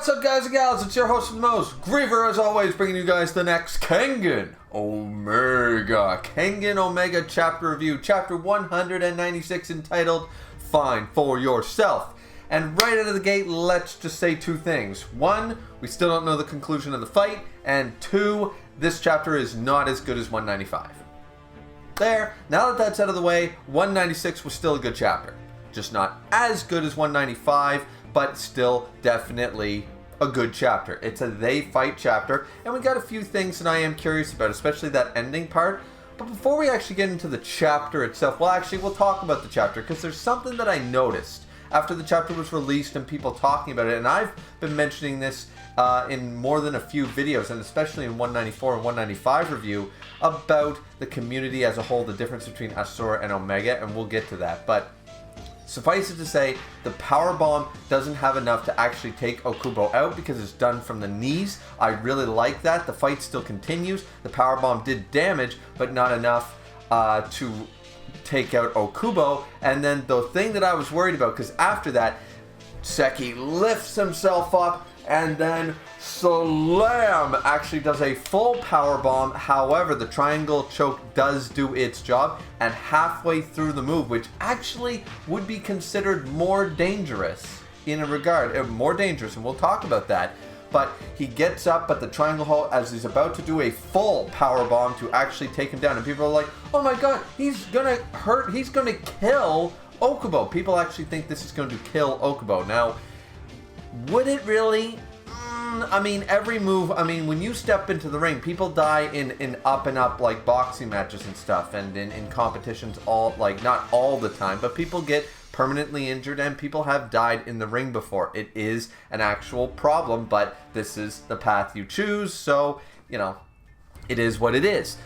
What's up, guys and gals? It's your host of the most, Griever, as always, bringing you guys the next Kengan Omega. Kengan Omega chapter review, chapter 196, entitled Fine for Yourself. And right out of the gate, let's just say two things. One, we still don't know the conclusion of the fight. And two, this chapter is not as good as 195. There, now that that's out of the way, 196 was still a good chapter. Just not as good as 195, but still definitely a good chapter. It's a they fight chapter, and we got a few things that I am curious about, especially that ending part. But before we actually get into the chapter itself, we'll talk about the chapter, because there's something that I noticed after the chapter was released and people talking about it, and I've been mentioning this in more than a few videos, and especially in 194 and 195 review, about the community as a whole, the difference between Asura and Omega, and we'll get to that. But suffice it to say, the power bomb doesn't have enough to actually take Okubo out because it's done from the knees. I really like that. The fight still continues. The power bomb did damage, but not enough to take out Okubo. And then the thing that I was worried about, because after that, Seki lifts himself up and then slam actually does a full power bomb. However, the triangle choke does do its job, and halfway through the move, which actually would be considered more dangerous in a regard, more dangerous, and we'll talk about that. But he gets up at the triangle hole as he's about to do a full power bomb to actually take him down, and people are like, "Oh my God, he's gonna kill Okubo." People actually think this is going to kill Okubo. Now, would it really? I mean, every move, when you step into the ring, people die in up and up, like boxing matches and stuff, and in competitions, not all the time, but people get permanently injured, and people have died in the ring before. It is an actual problem, but this is the path you choose, so, it is what it is.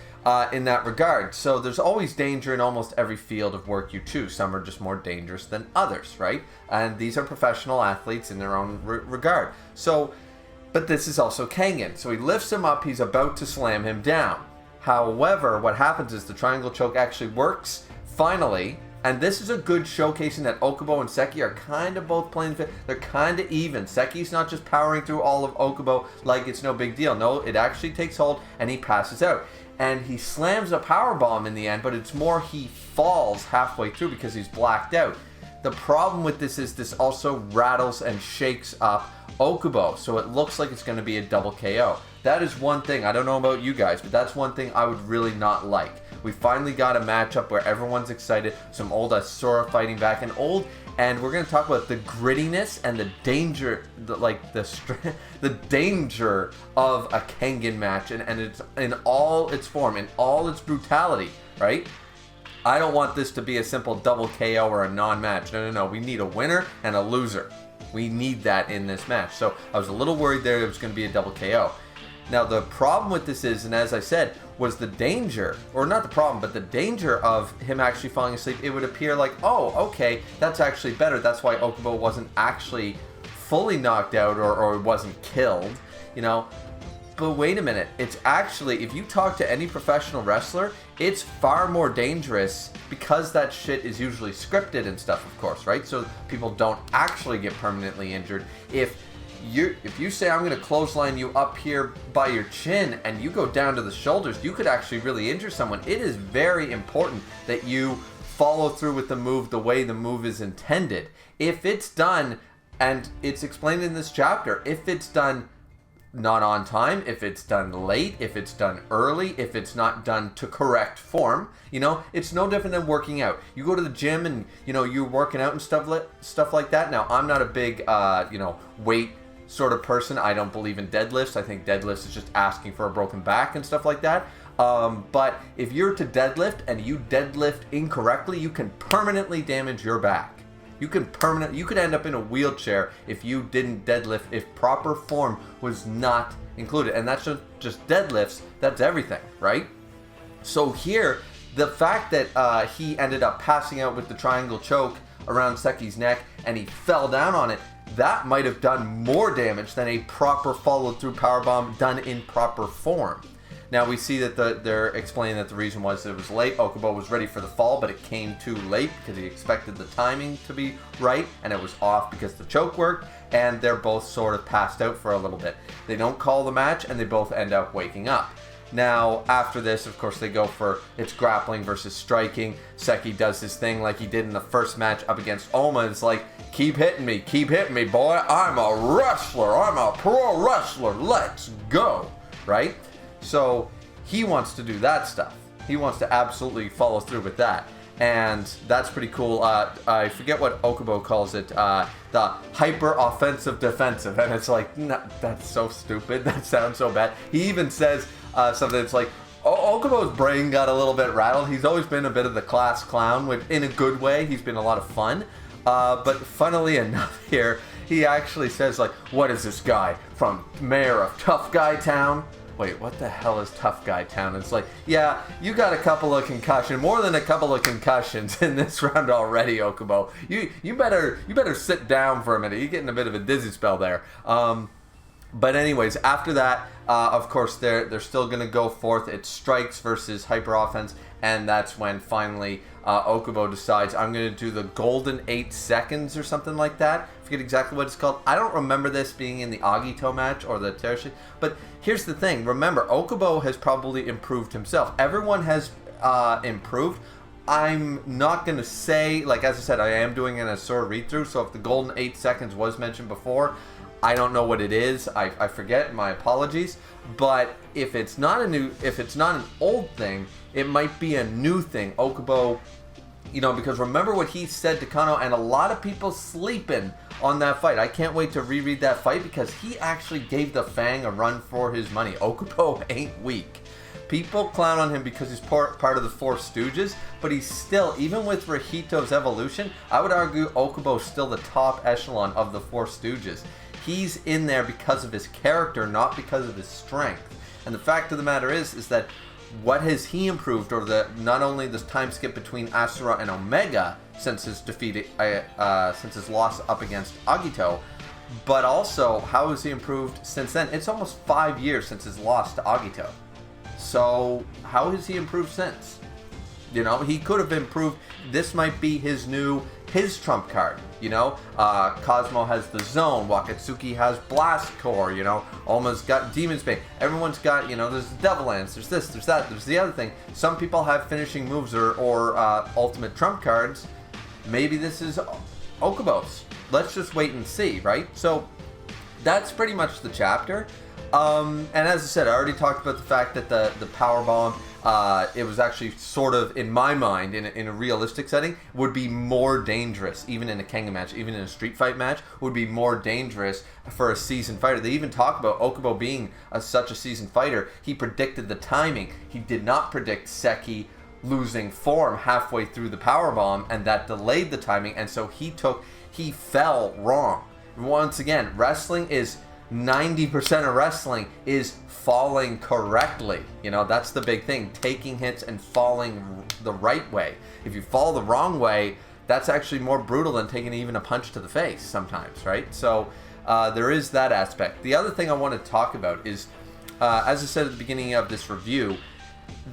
In that regard. So there's always danger in almost every field of work you choose. Some are just more dangerous than others, right? And these are professional athletes in their own regard. So, but this is also Kengan. So he lifts him up, he's about to slam him down. However, what happens is the triangle choke actually works, finally, and this is a good showcasing that Okubo and Seki are kind of both playing, they're kind of even. Seki's not just powering through all of Okubo like it's no big deal. No, it actually takes hold, and he passes out. And he slams a power bomb in the end, but it's more he falls halfway through because he's blacked out. The problem with this is this also rattles and shakes up Okubo, so it looks like it's going to be a double KO. That is one thing, I don't know about you guys, but that's one thing I would really not like. We finally got a matchup where everyone's excited, some old Asura fighting back, and we're going to talk about the grittiness and the danger, the danger of a Kengan match, and it's in all its form, in all its brutality, right? I don't want this to be a simple double KO or a non-match. No. We need a winner and a loser. We need that in this match. So I was a little worried there it was going to be a double KO. Now, the problem with this is, and as I said, was the danger, or not the problem, but the danger of him actually falling asleep. It would appear like, oh, okay, that's actually better. That's why Okubo wasn't actually fully knocked out or wasn't killed, But wait a minute. It's actually, if you talk to any professional wrestler, it's far more dangerous because that shit is usually scripted and stuff, of course, right? So people don't actually get permanently injured. If you say, I'm going to clothesline you up here by your chin and you go down to the shoulders, you could actually really injure someone. It is very important that you follow through with the move the way the move is intended. If it's done, and it's explained in this chapter, if it's done not on time, if it's done late, if it's done early, if it's not done to correct form, it's no different than working out. You go to the gym and, you're working out and stuff like that. Now, I'm not a big, weight sort of person. I don't believe in deadlifts. I think deadlifts is just asking for a broken back and stuff like that. But if you're to deadlift and you deadlift incorrectly, you can permanently damage your back. You could end up in a wheelchair if you didn't deadlift, if proper form was not included. And that's just deadlifts, that's everything, right? So here, the fact that he ended up passing out with the triangle choke around Seki's neck and he fell down on it, that might have done more damage than a proper followed through powerbomb done in proper form. Now we see that they're explaining that the reason was it was late. Okubo was ready for the fall, but it came too late because he expected the timing to be right, and it was off because the choke worked, and they're both sort of passed out for a little bit. They don't call the match, and they both end up waking up. Now, after this, of course, they go for it's grappling versus striking. Seki does his thing like he did in the first match up against Oma. It's like, keep hitting me, boy. I'm a wrestler. I'm a pro wrestler. Let's go. Right? So, he wants to do that stuff. He wants to absolutely follow through with that. And that's pretty cool. I forget what Okubo calls it. The hyper offensive defensive. And it's like, no, that's so stupid. That sounds so bad. He even says something that's like, Okubo's brain got a little bit rattled. He's always been a bit of the class clown, which in a good way. He's been a lot of fun. But funnily enough here, he actually says, like, what is this guy from mayor of Tough Guy Town? Wait, what the hell is Tough Guy Town? It's like, yeah, you got a couple of concussions, more than a couple of concussions in this round already, Okubo. You better sit down for a minute. You're getting a bit of a dizzy spell there. But anyways, after that, of course, they're still going to go forth. It's strikes versus hyper offense, and that's when finally Okubo decides, I'm going to do the golden 8 seconds or something like that. I forget exactly what it's called. I don't remember this being in the Agito match or the Terushi. But here's the thing. Remember, Okubo has probably improved himself. Everyone has improved. I'm not going to say, like as I said, I am doing an Asura read-through, so if the golden 8 seconds was mentioned before, I don't know what it is. I forget. My apologies. But if it's not an old thing, it might be a new thing. Okubo, because remember what he said to Kano, and a lot of people sleeping on that fight. I can't wait to reread that fight because he actually gave the Fang a run for his money. Okubo ain't weak. People clown on him because he's part of the Four Stooges, but he's still, even with Rahito's evolution, I would argue Okubo's still the top echelon of the Four Stooges. He's in there because of his character, not because of his strength. And the fact of the matter is that what has he improved, or not only this time skip between Asura and Omega since his since his loss up against Agito, but also how has he improved since then? It's almost 5 years since his loss to Agito. So how has he improved since? He could have improved. This might be his trump card. Cosmo has the Zone. Wakatsuki has Blast Core. Oma's got Demon's Bane. Everyone's got, there's Devil Lance. There's this, there's that, there's the other thing. Some people have finishing moves or ultimate trump cards. Maybe this is Okubo's. Let's just wait and see, right? So that's pretty much the chapter. And as I said, I already talked about the fact that the power bomb, it was actually sort of, in my mind, in a realistic setting, would be more dangerous, even in a Kengan match, even in a street fight match, would be more dangerous for a seasoned fighter. They even talk about Okubo being such a seasoned fighter. He predicted the timing. He did not predict Seki losing form halfway through the power bomb, and that delayed the timing, and so he fell wrong. Once again, wrestling is 90% of wrestling is falling correctly. That's the big thing. Taking hits and falling the right way. If you fall the wrong way, that's actually more brutal than taking even a punch to the face sometimes, right? So there is that aspect. The other thing I want to talk about is, as I said at the beginning of this review,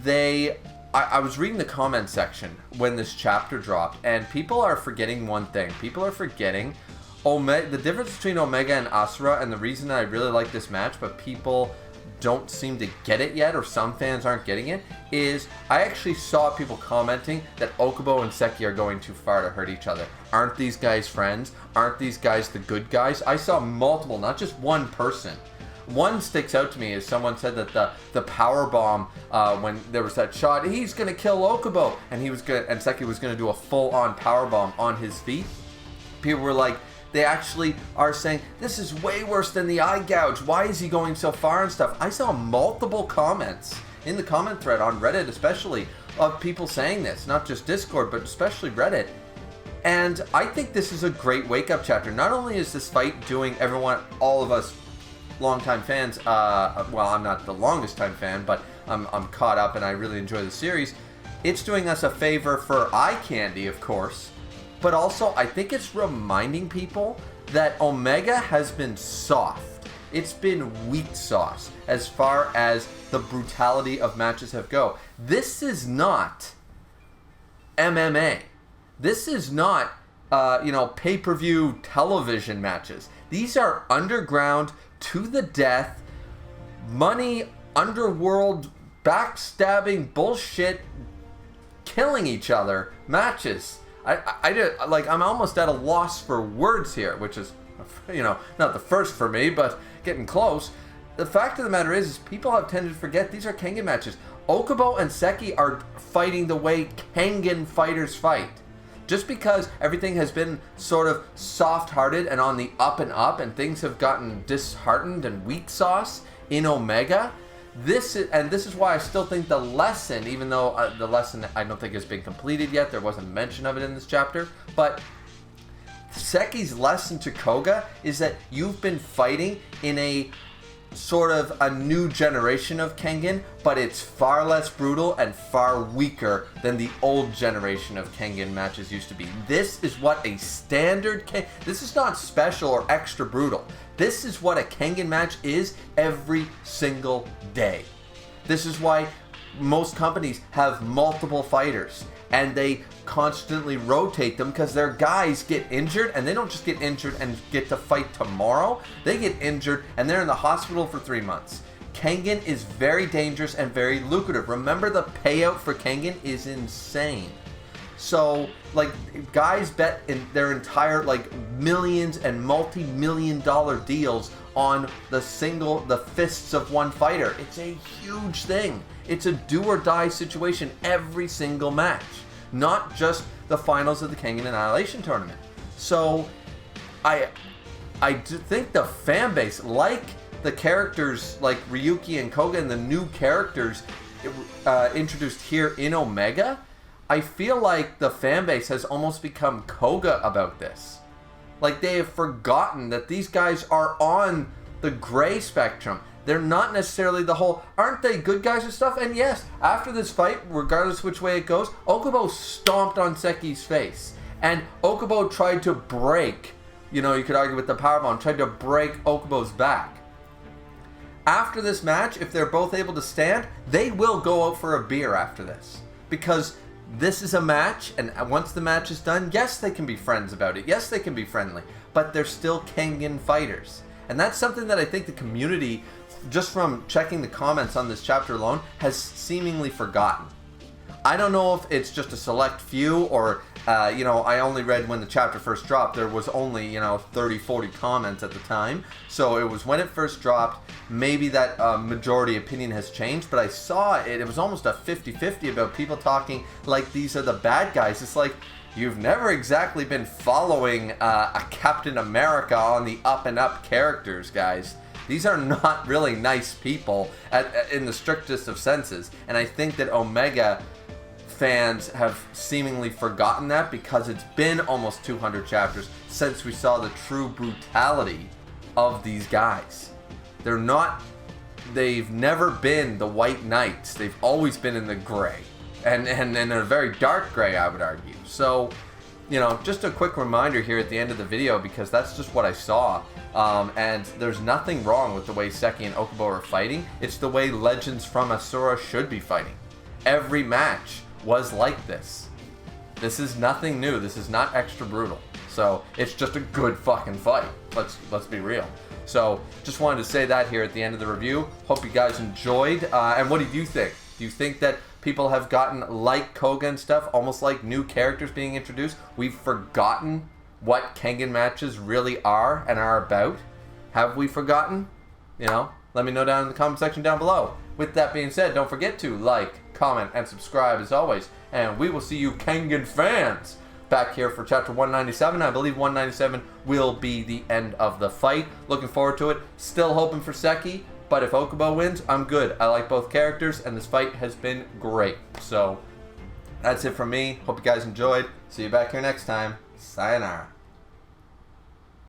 I was reading the comment section when this chapter dropped, and people are forgetting one thing. People are forgetting the difference between Omega and Asura, and the reason that I really like this match, but people don't seem to get it yet, or some fans aren't getting it, is I actually saw people commenting that Okubo and Seki are going too far to hurt each other. Aren't these guys friends? Aren't these guys the good guys? I saw multiple, not just one person. One sticks out to me is someone said that the power bomb, when there was that shot, he's gonna kill Okubo, and Seki was gonna do a full-on power bomb on his feet. People were like, they actually are saying, this is way worse than the eye gouge. Why is he going so far and stuff? I saw multiple comments in the comment thread on Reddit especially of people saying this. Not just Discord, but especially Reddit. And I think this is a great wake-up chapter. Not only is this fight doing all of us longtime fans, well, I'm not the longest time fan, but I'm caught up and I really enjoy the series. It's doing us a favor for eye candy, of course. But also, I think it's reminding people that Omega has been soft It's been weak sauce as far as the brutality of matches have go. This is not MMA. This is not, pay-per-view television matches. These are underground, to the death, money, underworld, backstabbing, bullshit, killing each other matches. I'm almost at a loss for words here, which is, not the first for me, but getting close. The fact of the matter is people have tended to forget these are Kengan matches. Okubo and Seki are fighting the way Kengan fighters fight. Just because everything has been sort of soft-hearted and on the up and up, and things have gotten disheartened and weak sauce in Omega, this is why I still think the lesson, even though the lesson I don't think has been completed yet, there wasn't mention of it in this chapter, but Seki's lesson to Koga is that you've been fighting in a sort of a new generation of Kengan, but it's far less brutal and far weaker than the old generation of Kengan matches used to be. This is what a standard this is not special or extra brutal. This is what a Kengan match is every single day. This is why most companies have multiple fighters and they constantly rotate them, because their guys get injured, and they don't just get injured and get to fight tomorrow. They get injured and they're in the hospital for 3 months. Kengan is very dangerous and very lucrative. Remember, the payout for Kengan is insane. So, guys bet in their entire, millions and multi-million dollar deals on the fists of one fighter. It's a huge thing. It's a do-or-die situation every single match. Not just the finals of the Kengan Annihilation Tournament. So, I do think the fan base, like the characters like Ryuki and Koga and the new characters introduced here in Omega, I feel like the fan base has almost become Koga about this. Like, they have forgotten that these guys are on the gray spectrum. They're not necessarily the whole, aren't they good guys and stuff? And yes, after this fight, regardless which way it goes, Okubo stomped on Seki's face. And Okubo tried to break, you could argue with the powerbomb, tried to break Okubo's back. After this match, if they're both able to stand, they will go out for a beer after this. Because this is a match, and once the match is done, yes, they can be friends about it. Yes, they can be friendly. But they're still Kengan fighters. And that's something that I think the community, just from checking the comments on this chapter alone, has seemingly forgotten. I don't know if it's just a select few, or, I only read when the chapter first dropped. There was only, 30, 40 comments at the time. So it was when it first dropped. Maybe that majority opinion has changed, but I saw it. It was almost a 50-50 about people talking like these are the bad guys. It's like, you've never exactly been following a Captain America on the up-and-up characters, guys. These are not really nice people in the strictest of senses. And I think that Omega fans have seemingly forgotten that, because it's been almost 200 chapters since we saw the true brutality of these guys. They've never been the White Knights. They've always been in the gray. And in a very dark gray, I would argue. So, just a quick reminder here at the end of the video, because that's just what I saw. And there's nothing wrong with the way Seki and Okubo are fighting. It's the way legends from Asura should be fighting. Every match was like this. This is nothing new. This is not extra brutal. So, it's just a good fucking fight. Let's be real. So, just wanted to say that here at the end of the review. Hope you guys enjoyed. And what do you think? Do you think that people have gotten, like Koga and stuff, almost like new characters being introduced? We've forgotten what Kengan matches really are and are about. Have we forgotten? Let me know down in the comment section down below. With that being said, don't forget to like, comment, and subscribe as always. And we will see you Kengan fans back here for chapter 197. I believe 197 will be the end of the fight. Looking forward to it. Still hoping for Seki. But if Okubo wins, I'm good. I like both characters, and this fight has been great. So, that's it from me. Hope you guys enjoyed. See you back here next time. Sayonara.